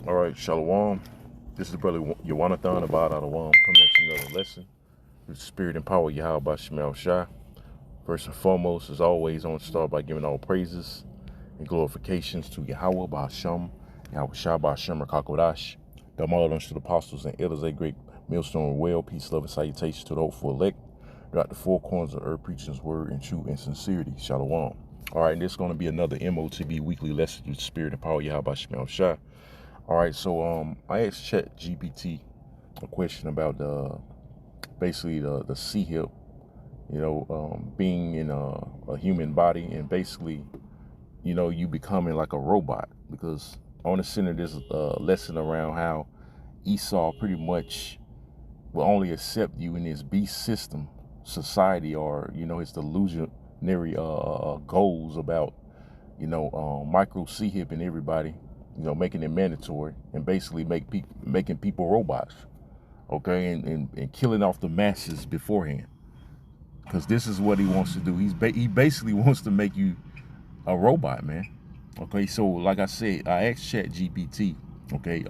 All right, Shalom. This is Brother Yawanathan about Adawam coming at you another lesson with spirit and power Yahweh by Shemel Shai. First and foremost, as always, I want to start by giving all praises and glorifications to Yahweh by Hashem, Yahweh Shai by Hashem Rakakodash. Damal unto the apostles and elders, a great millstone well, peace, love, and salutations to the hopeful elect throughout the four corners of earth, preaching his word in truth and sincerity. Shalom. All right, and this is going to be another MOTB weekly lesson with spirit and power Yahweh by Shemel Shai. All right, so I asked ChatGPT a question about basically the C hip, being in a human body, and basically, you becoming like a robot. Because I want to center this lesson around how Esau pretty much will only accept you in his beast system society, or his delusionary goals about Microc-hip and everybody, making it mandatory and basically making people robots, okay, and killing off the masses beforehand. Because this is what he wants to do. He basically wants to make you a robot, man. Okay, so like I said, I asked ChatGPT, okay,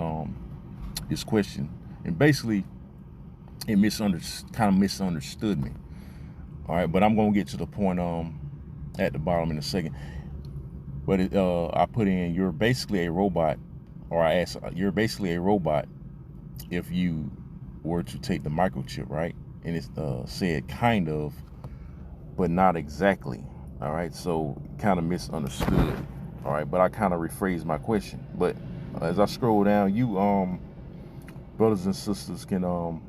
this question, and basically it kind of misunderstood me. All right, but I'm gonna get to the point at the bottom in a second. But I put in, you're basically a robot, or I asked, you're basically a robot if you were to take the microchip, right? And it said kind of, but not exactly. All right, so kind of misunderstood. All right, but I kind of rephrased my question. But as I scroll down, you brothers and sisters can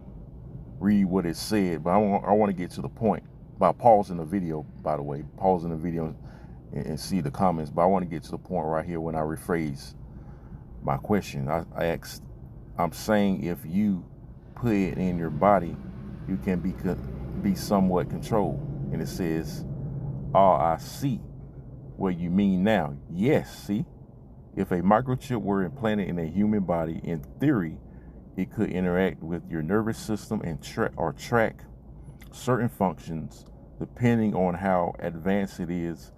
read what it said. But I want to get to the point by pausing the video. By the way, pausing the video and see the comments. But I want to get to the point right here when I rephrase my question. I asked, I'm saying if you put it in your body, you can be somewhat controlled. And it says, oh, I see what you mean now. Yes, see? If a microchip were implanted in a human body, in theory, it could interact with your nervous system and track certain functions. Depending on how advanced it is,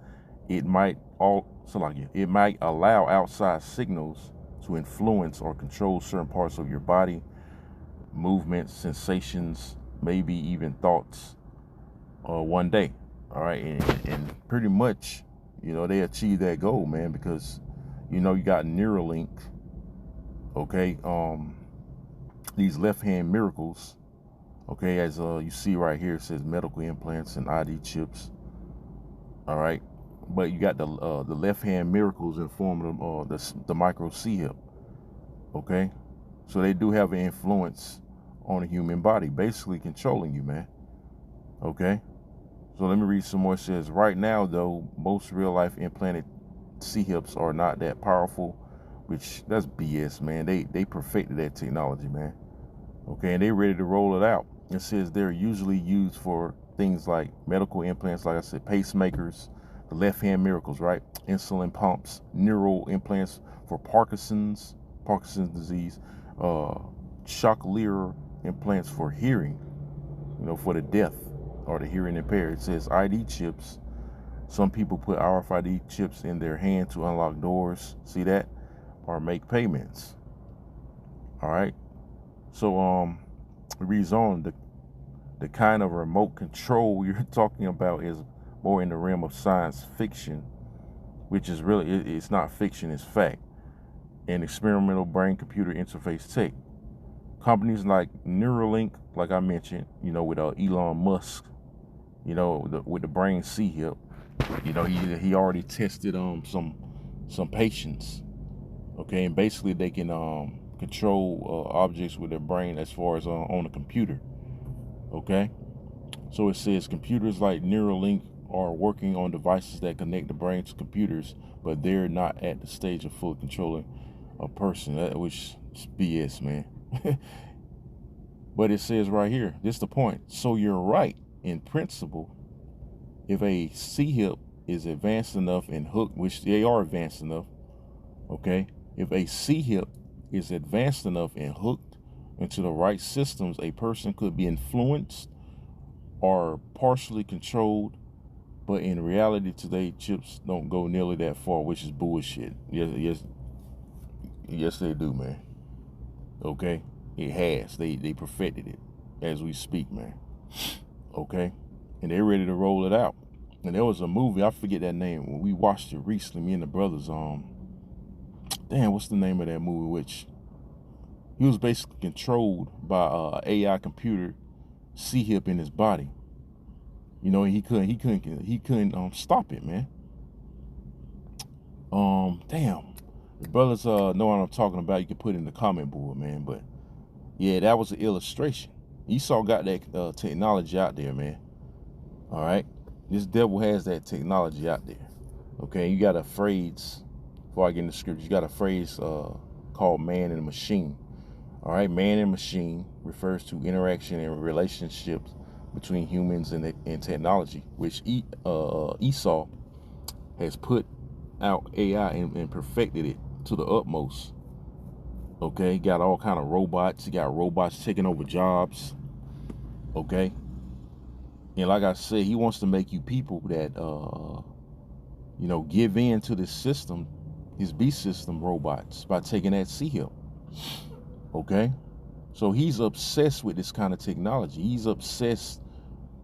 it might allow outside signals to influence or control certain parts of your body, movements, sensations, maybe even thoughts, one day. All right, and pretty much, they achieve that goal, man, because you got Neuralink, okay, these left-hand miracles, okay, as you see right here, it says medical implants and ID chips. All right, but you got the left-hand miracles in form of the Microc-hip, okay, so they do have an influence on the human body, basically controlling you, man. Okay, so let me read some more. It says, right now, though, most real-life implanted C-hips are not that powerful, which that's BS, man. They perfected that technology, man. Okay, and they ready to roll it out. It says they're usually used for things like medical implants, like I said, pacemakers, the left-hand miracles, right? Insulin pumps, neural implants for Parkinson's disease, cochlear implants for hearing, for the deaf or the hearing impaired. It says ID chips. Some people put RFID chips in their hand to unlock doors, see that, or make payments. All right. So it reads on, the kind of remote control you're talking about is more in the realm of science fiction, which is really, it's not fiction, it's fact, and experimental brain-computer interface tech. Companies like Neuralink, like I mentioned, with Elon Musk, with the brain C-hip, he already tested some patients, okay, and basically they can control objects with their brain as far as on a computer. Okay, so it says computers like Neuralink are working on devices that connect the brain to computers, but they're not at the stage of fully controlling a person, which is BS, man. But it says right here, this is the point. So you're right, in principle, if a C-hip is advanced enough and hooked, which they are advanced enough, okay, if a C-hip is advanced enough and hooked into the right systems, a person could be influenced or partially controlled. But in reality today, chips don't go nearly that far, which is bullshit. Yes, Yes, they do, man. Okay, it has. They perfected it as we speak, man. Okay, and they're ready to roll it out. And there was a movie, I forget that name, when we watched it recently, me and the brothers. Damn, what's the name of that movie? Which he was basically controlled by AI computer C-hip in his body. You know, he couldn't stop it, man. Damn. The brothers know what I'm talking about. You can put it in the comment board, man. But yeah, that was an illustration. Esau got that technology out there, man. All right, this devil has that technology out there. Okay, you got a phrase. Before I get into scripture, you got a phrase called "man and machine." All right, man and machine refers to interaction and relationships between humans and technology, which Esau has put out AI and perfected it to the utmost. Okay, got all kind of robots. You got robots taking over jobs. Okay, and like I said, he wants to make you people that you know, give in to this system, his beast system robots, by taking that C-hip. Okay, so he's obsessed with this kind of technology. He's obsessed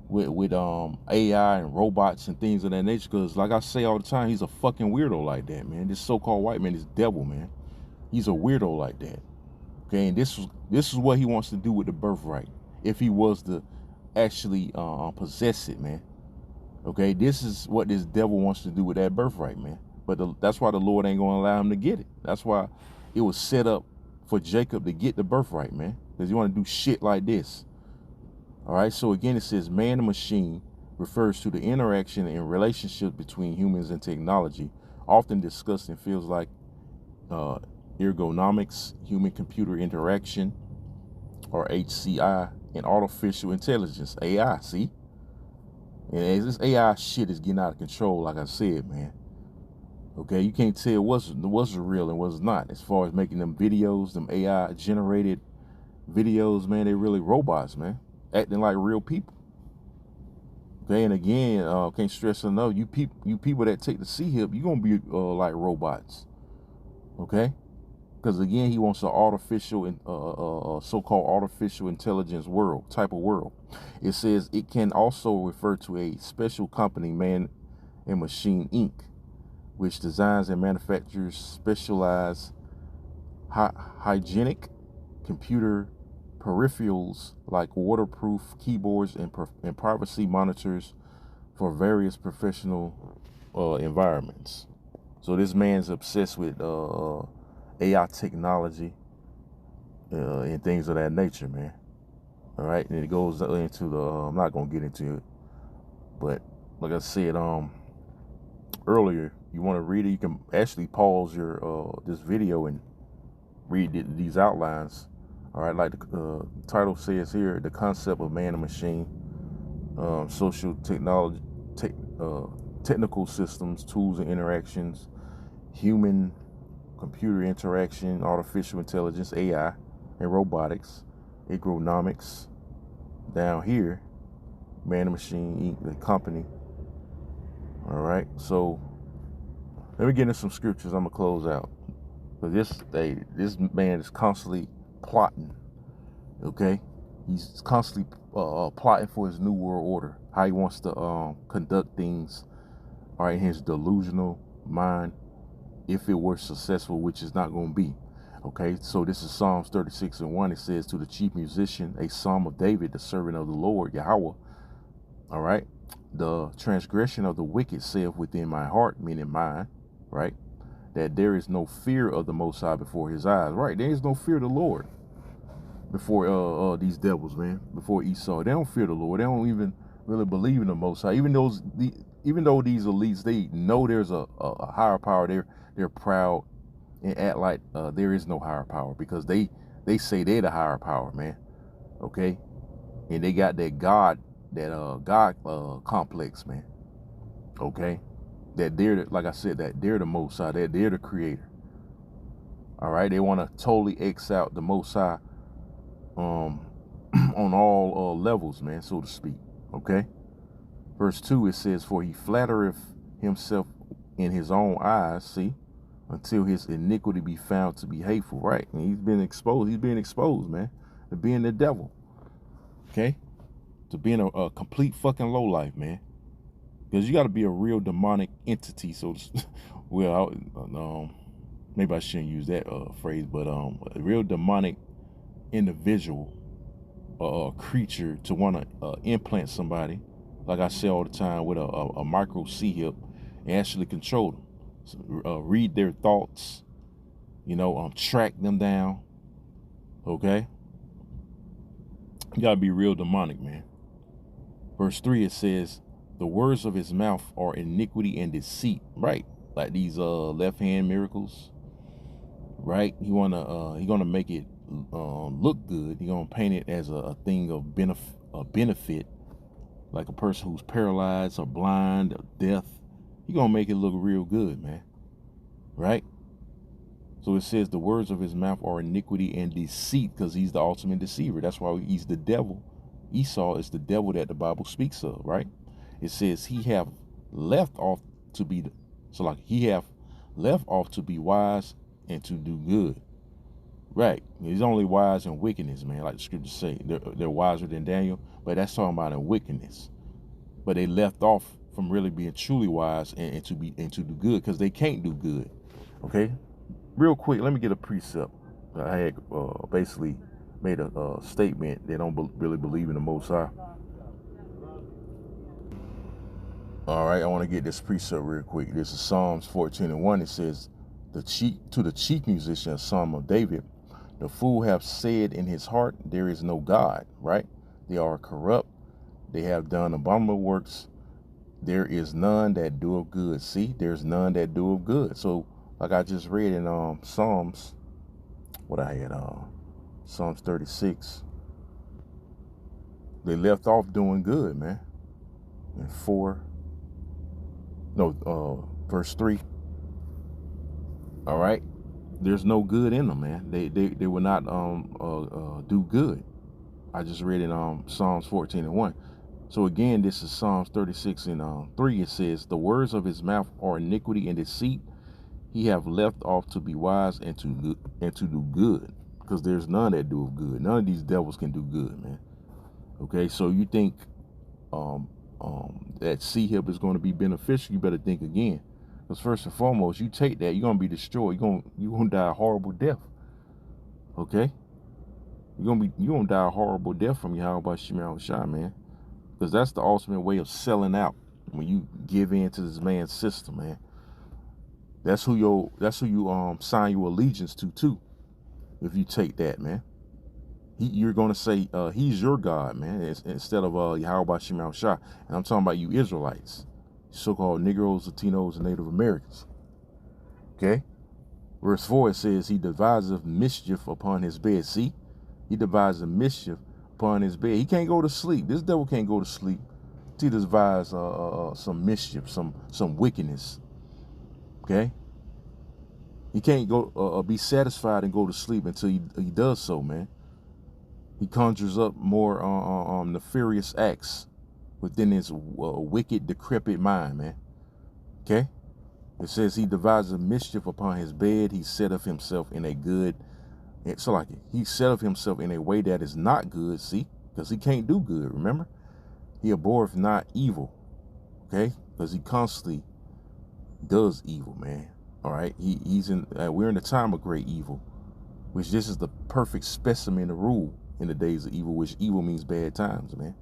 with AI and robots and things of that nature. Because like I say all the time, he's a fucking weirdo like that, man. This so-called white man, this devil, man. He's a weirdo like that. Okay, and this is what he wants to do with the birthright, if he was to actually possess it, man. Okay, this is what this devil wants to do with that birthright, man. But that's why the Lord ain't going to allow him to get it. That's why it was set up for Jacob to get the birthright, man. Because you want to do shit like this. All right, so again, it says man and machine refers to the interaction and relationship between humans and technology, often discussed in fields like ergonomics, human-computer interaction, or HCI, and artificial intelligence, AI, see? And as this AI shit is getting out of control, like I said, man. Okay, you can't tell what's real and what's not. As far as making them videos, them AI generated videos, man, they really robots, man, acting like real people. Okay, and again, can't stress enough, you people that take the C-hip, you're gonna be like robots. Okay, because again, he wants an artificial and so-called artificial intelligence type of world. It says it can also refer to a special company, Man and Machine Inc., which designs and manufactures specialized hygienic computer peripherals like waterproof keyboards and privacy monitors for various professional environments. So this man's obsessed with AI technology and things of that nature, man. All right, and it goes into the I'm not gonna get into it, but like I said earlier, you want to read it, you can actually pause your this video and read these outlines. All right, like the title says here, the concept of man and machine, social technology, technical systems, tools and interactions, human computer interaction, artificial intelligence, AI, and robotics, agronomics. Down here, man and machine, the company. All right, so let me get into some scriptures. I'm gonna close out. But this man is constantly plotting. Okay, he's constantly plotting for his new world order. How he wants to conduct things. All right, in his delusional mind, if it were successful, which is not going to be. Okay, so this is Psalms 36:1. It says, to the chief musician, a psalm of David, the servant of the Lord, Yahweh. All right, the transgression of the wicked saith within my heart, meaning mine, right, that there is no fear of the Most High before his eyes. Right, there is no fear of the Lord before these devils, man, before Esau. They don't fear the Lord. They don't even really believe in the Most High. Even though these elites, they know there's a higher power. They're proud and act like there is no higher power, because they say they're the higher power, man. Okay, and they got that God complex, man. Okay, that like I said, that they're the Most High, that they're the creator. All right, they want to totally X out the Most High on all levels, man, so to speak. Okay, verse 2, it says, for he flattereth himself in his own eyes. See, until his iniquity be found to be hateful, right? And he's been exposed. He's being exposed, man, to being the devil, okay? To being a complete fucking lowlife, man. Because you got to be a real demonic entity. So, well, maybe I shouldn't use that phrase, but a real demonic individual, creature to want to implant somebody, like I say all the time, with a micro-hip and actually control them. So, read their thoughts, track them down, okay? You got to be real demonic, man. Verse 3, it says, the words of his mouth are iniquity and deceit, right? Like these left hand miracles, right? He gonna make it look good. He gonna paint it as a thing of benefit, like a person who's paralyzed or blind or deaf. He gonna make it look real good, man, right? So it says the words of his mouth are iniquity and deceit, because he's the ultimate deceiver. That's why he's the devil. Esau is the devil that the Bible speaks of, right? It says he have left off to be wise and to do good. Right. He's only wise in wickedness, man, like the scriptures say. They're wiser than Daniel, but that's talking about in wickedness. But they left off from really being truly wise and to do good, because they can't do good. Okay? Real quick, let me get a precept. I had basically made a statement. They don't really believe in the Most High. All right, I want to get this precept real quick. This is Psalms 14:1. It says, to the chief musician, a psalm of David, the fool have said in his heart, there is no God, right? They are corrupt. They have done abominable works. There is none that doeth good. See, there's none that doeth good. So, like I just read in Psalms, Psalms 36, they left off doing good, man. In verse 3. All right, there's no good in them, man. They will not do good. I just read in Psalms 14:1. So again, this is Psalms 36:3. It says, the words of his mouth are iniquity and deceit. He have left off to be wise and to do good, because there's none that do good. None of these devils can do good, man. Okay, so you think that C-hip is going to be beneficial? You better think again. Because first and foremost, you take that, you're going to be destroyed. You're going to die a horrible death. Okay? You're going to die a horrible death from Yahweh Shema Shah, man. Because that's the ultimate way of selling out, when you give in to this man's system, man. That's who you sign your allegiance to too. If you take that, man. You're going to say he's your God, man, instead of Yahweh Shema Shah. And I'm talking about you Israelites, so-called Negroes, Latinos, and Native Americans. Okay? Verse 4, it says, he deviseth mischief upon his bed. See? He devises mischief upon his bed. He can't go to sleep. This devil can't go to sleep. He devises some mischief, some wickedness. Okay? He can't go be satisfied and go to sleep until he does so, man. He conjures up more nefarious acts within his wicked, decrepit mind, man. Okay? It says he devises mischief upon his bed. He setteth himself in a good, he setteth himself in a way that is not good, see? Because he can't do good, remember? He abhorreth not evil, okay? Because he constantly does evil, man. All right? We're in the time of great evil, which this is the perfect specimen of rule in the days of evil, which evil means bad times, man.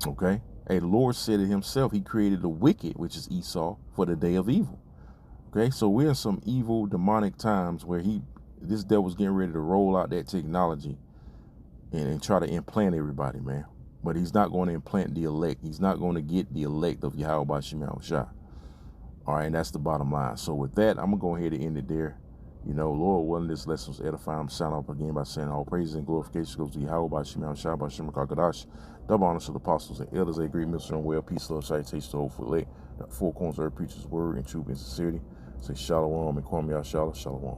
Okay? Hey, the Lord said it himself. He created the wicked, which is Esau, for the day of evil. Okay? So we're in some evil, demonic times where this devil's getting ready to roll out that technology and try to implant everybody, man. But he's not going to implant the elect. He's not going to get the elect of Yahweh Shema Shah. All right, and that's the bottom line. So with that, I'm going to go ahead and end it there. Lord willing, this lesson was edifying. I'm signing off again by saying all praises and glorification goes to Yahweh by Shema Shah by Microc-hip. Double honors to the apostles and elders, a great minister and well, peace, love, salutation to the whole foot, the four corners of earth, preachers word and truth and sincerity. Say shalom and kwam yah shalom.